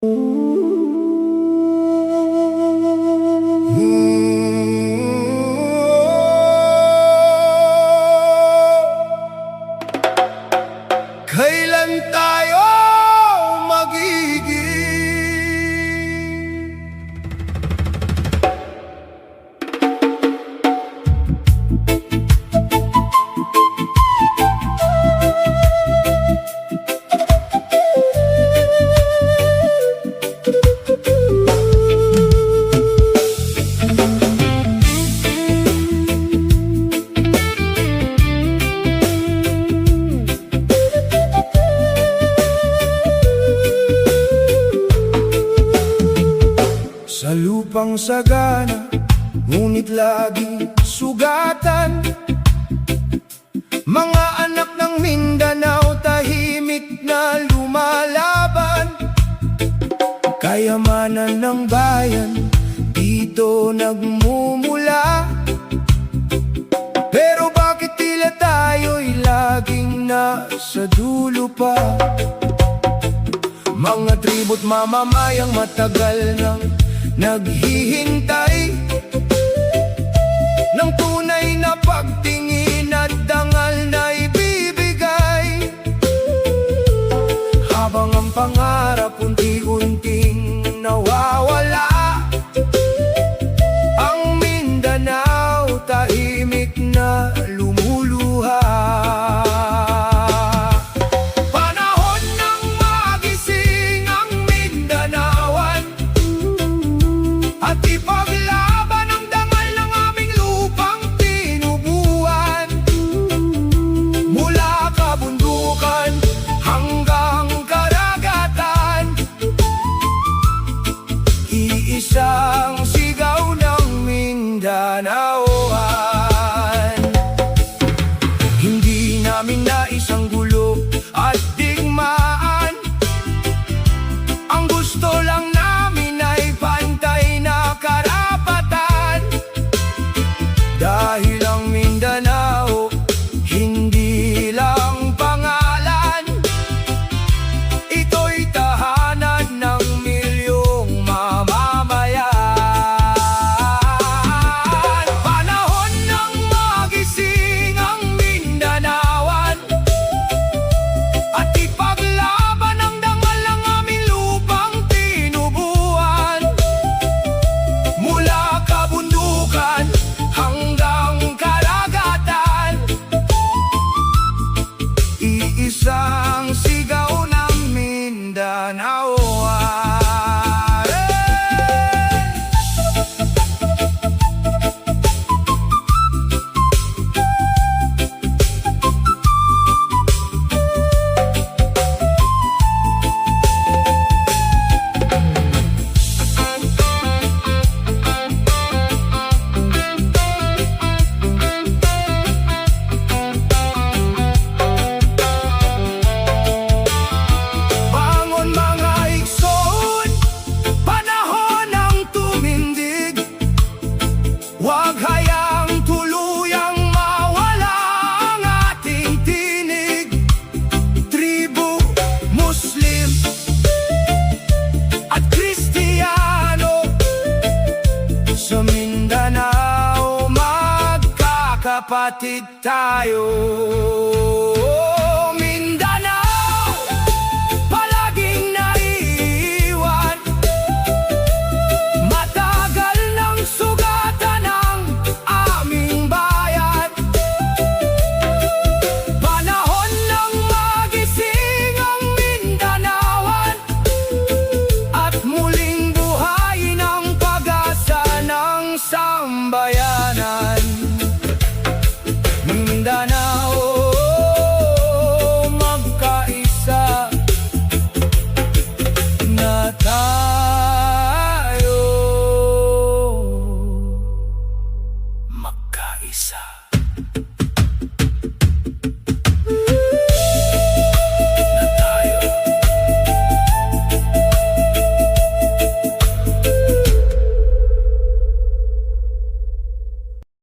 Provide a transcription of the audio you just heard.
Kailan tayo magiging sa lupang sagana, ngunit laging sugatan? Mga anak ng Mindanao, tahimik na lumalaban. Kayamanan ng bayan, dito nagmumula. Pero bakit tila tayo'y laging nasa dulo pa? Mga tribu't mamamayang matagal nang naghihintay ng tunay na pagtingin at dangal na ibibigay, habang ang pangarap unti-unting nawawala. Ang Mindanao tahimik na lumuluha. At ipaglaban ang dangal ng aming lupang tinubuan. Mula kabundukan hanggang karagatan, iisang sigaw ng Mindanaoan. Hindi namin naisang gulo at digmaan. Ang gusto lang namin ay pantay na karapatan. Dahil ang Mindanao hindi lang pangalan, ito'y tahanan ng milyong mamamayan. Panahon ng magising ang Mindanaoan at ipaglaban ang dangal ng aming lupang tinubuan. Mula kabundukan hanggang karagatan, iisang sigaw ng Mindanaoan. Bangon mga ikson, panahon ng tumindig. Huwag hayaang tuluyang mawala ang ating tinig. Tribu, Muslim at Kristiyano, sa Mindanao magkakapatid tayo.